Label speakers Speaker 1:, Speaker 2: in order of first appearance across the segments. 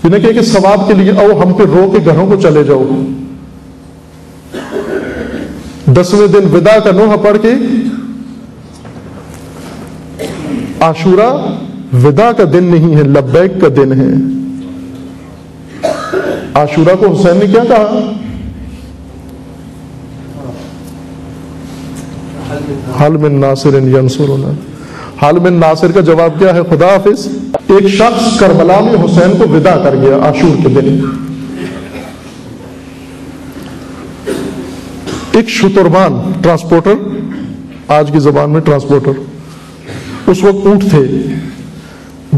Speaker 1: یہ نہ کہ ثواب کے لیے او ہم پہ رو کے گھروں کو چلے جاؤ. 10ویں دن ودا کا نوحہ پڑھ کے عاشورہ ودا کا دن نہیں ہے، لبیک کا دن ہے. عاشورہ کو حسین نے کیا کہا؟ حل من ناصر ینصرنا. حل من ناصر کا جواب کیا ہے؟ خدا حافظ. ایک شخص کربلا میں حسین کو ودا کر گیا عاشور کے دن. ایک شتربان، ٹرانسپورٹر، آج کی زبان میں ٹرانسپورٹر، اس وقت اونٹ تھے.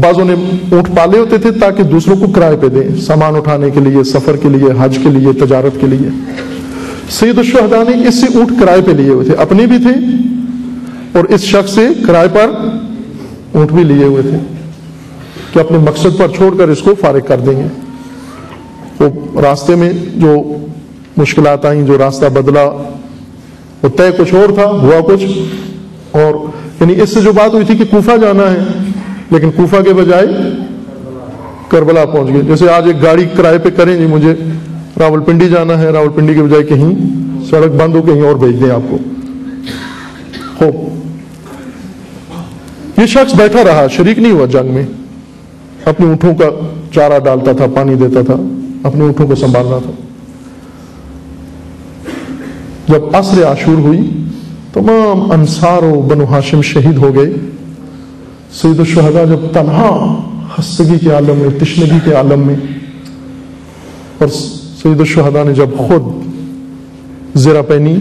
Speaker 1: بعضوں نے اونٹ پالے ہوتے تھے تاکہ دوسروں کو کرائے پہ دیں، سامان اٹھانے کے لیے، سفر کے لیے، حج کے لیے، تجارت کے لیے. سید الشہداء نے اس سے اونٹ کرائے پہ لیے ہوئے تھے، اپنے بھی تھے اور اس شخص سے کرائے پر اونٹ بھی لیے ہوئے تھے کہ اپنے مقصد پر چھوڑ کر اس کو فارغ کر دیں گے. وہ راستے میں جو مشکلات آئیں، جو راستہ بدلا، وہ طے کچھ اور تھا، ہوا کچھ اور. یعنی اس سے جو بات ہوئی تھی کہ کوفہ جانا ہے، لیکن کوفہ کے بجائے کربلا پہنچ گئے. جیسے آج ایک گاڑی کرائے پہ کریں جی مجھے راولپنڈی جانا ہے، راولپنڈی کے بجائے کہیں سڑک بند ہو کہیں اور بھیج دیں آپ کو. خوب یہ شخص بیٹھا رہا، شریک نہیں ہوا جنگ میں، اپنے اونٹوں کا چارہ ڈالتا تھا، پانی دیتا تھا، اپنے اونٹوں کو سنبھال رہا تھا. جب عصر عاشور ہوئی، تمام انصار و بنو ہاشم شہید ہو گئے. سید الشہداء جب تنہا خستگی کے عالم میں، تشنگی کے عالم میں، اور سید الشہداء نے جب خود زرہ پہنی،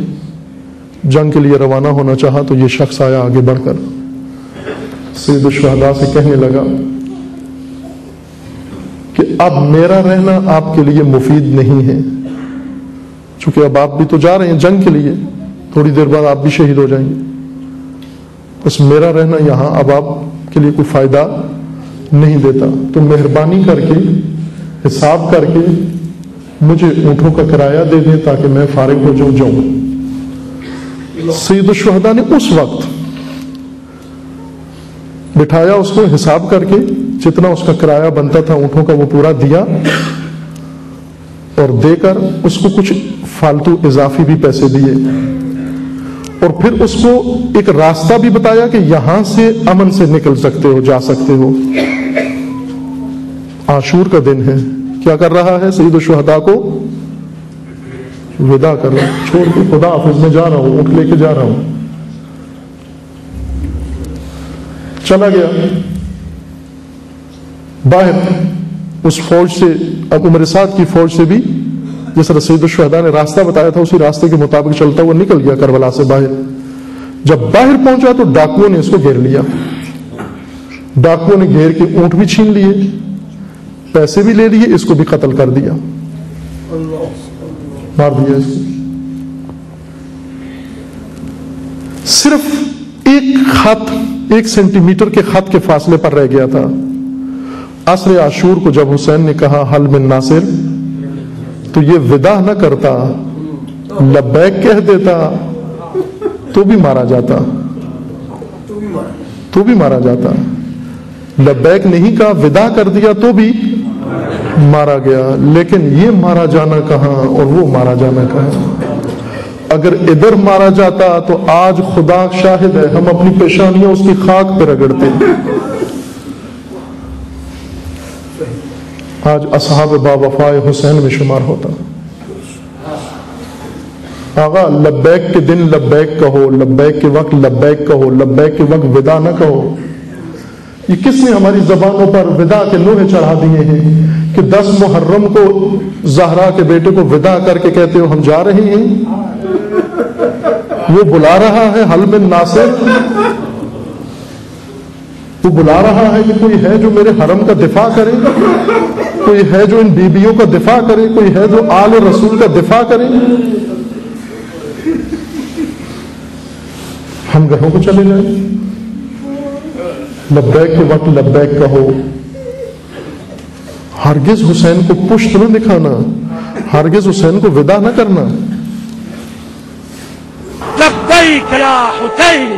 Speaker 1: جنگ کے لیے روانہ ہونا چاہا، تو یہ شخص آیا آگے بڑھ کر سید الشہداء سے کہنے لگا کہ اب میرا رہنا آپ کے لیے مفید نہیں ہے، چونکہ اب آپ بھی تو جا رہے ہیں جنگ کے لیے، تھوڑی دیر بعد آپ بھی شہید ہو جائیں گے. بس میرا رہنا یہاں اب آپ کے لیے کوئی فائدہ نہیں دیتا، تو مہربانی کر کے حساب کر کے مجھے اونٹوں کا کرایہ دے دیں تاکہ میں فارغ ہو جاؤں. سید الشہداء نے اس وقت بٹھایا اس کو، حساب کر کے جتنا اس کا کرایہ بنتا تھا اونٹوں کا وہ پورا دیا، اور دے کر اس کو کچھ فالتو اضافی بھی پیسے دیے، اور پھر اس کو ایک راستہ بھی بتایا کہ یہاں سے امن سے نکل سکتے ہو، جا سکتے ہو. عاشور کا دن ہے، کیا کر رہا ہے؟ سید الشہداء کو ودا کر رہا ہے، چھوڑ کے خدا حافظ میں جا رہا ہوں، اٹھ لے کے جا رہا ہوں. چلا گیا باہر اس فوج سے، اب عمر سعد کی فوج سے بھی جس طرح سید الشہداء نے راستہ بتایا تھا اسی راستے کے مطابق چلتا ہوا نکل گیا کربلا سے باہر. جب باہر پہنچا تو ڈاکوؤں نے اس کو گھیر لیا. ڈاکوؤں نے گھیر کے اونٹ بھی چھین لیے، پیسے بھی لے لیے، اس کو بھی قتل کر دیا، مار دیا اس کو. صرف ایک خط، 1 سینٹی میٹر کے خط کے فاصلے پر رہ گیا تھا. عصر عاشور کو جب حسین نے کہا حل من ناصر، تو یہ ودا نہ کرتا، لبیک کہہ دیتا تو بھی مارا جاتا، تو بھی مارا جاتا. لبیک نہیں کہا، ودا کر دیا تو بھی مارا گیا. لیکن یہ مارا جانا کہاں اور وہ مارا جانا کہاں. اگر ادھر مارا جاتا تو آج خدا شاہد ہے ہم اپنی پیشانیاں اس کی خاک پہ رگڑتے. آج اصحاب باوفائے حسین میں شمار ہوتا. آقا لبیک کے دن لبیک کہو، لبیک کے وقت لبیک کہو، لبیک کے وقت ودا نہ کہو. یہ کس نے ہماری زبانوں پر ودا کے لوہے چڑھا دیے ہیں کہ 10 محرم کو زہرا کے بیٹے کو ودا کر کے کہتے ہو ہم جا رہے ہیں. وہ بلا رہا ہے حل من ناصر، وہ بلا رہا ہے کہ کوئی ہے جو میرے حرم کا دفاع کرے، کوئی ہے جو ان بیبیوں کا دفاع کرے، کوئی ہے جو آل رسول کا دفاع کرے. ہم گھروں کو چلے جائیں. لبیک کے وقت لبیک کہو. ہرگز حسین کو پشت نہ دکھانا، ہرگز حسین کو ودا نہ کرنا.
Speaker 2: لبیک یا حسین.